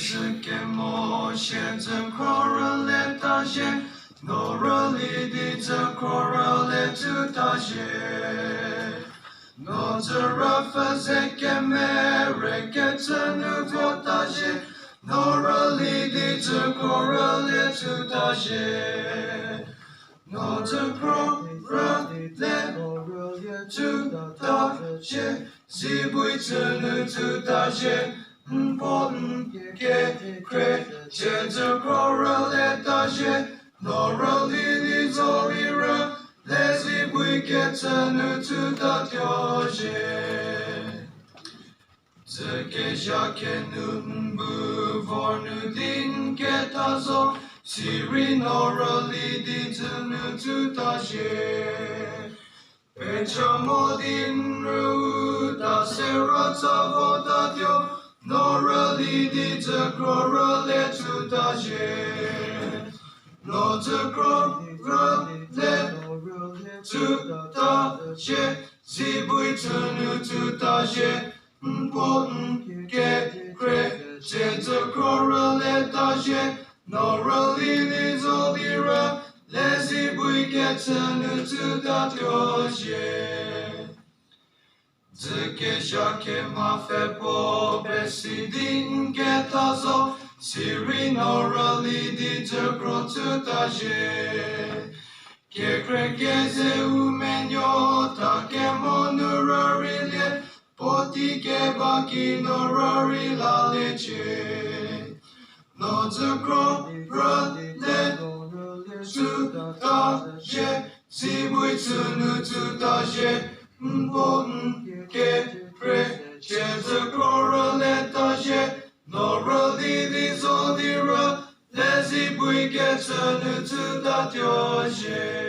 是给我写着狂热烈大写，我热力的这狂热烈就大写，我这热发在给美瑞给这努多大写，我热力的这狂热烈就大写，我这狂热烈就大写，是不这努就大写。不给亏，接着狂热烈大写，懦弱里的走里人，来自不给这努就大条线。这个下看努不vor努定给他走，是为懦弱里的这努就大写。被沉默的路，大些热潮和大条。懦弱里的这狂热烈就大写，我这狂热烈就大写，是不这努就大写，不给亏，接着狂热烈大写，懦弱里的走的人，来是不给这努就大条线。这个下看马飞波被西丁给他走，是为懦弱里的这狂就大写，给亏给这无面有他给莫努弱里烈，波提给巴基懦弱里拉烈切，我这狂热烈就大写，是为这努就大写，不给亏，接着狂热烈大写，懦弱里的走的人，来是不给这努就大条线。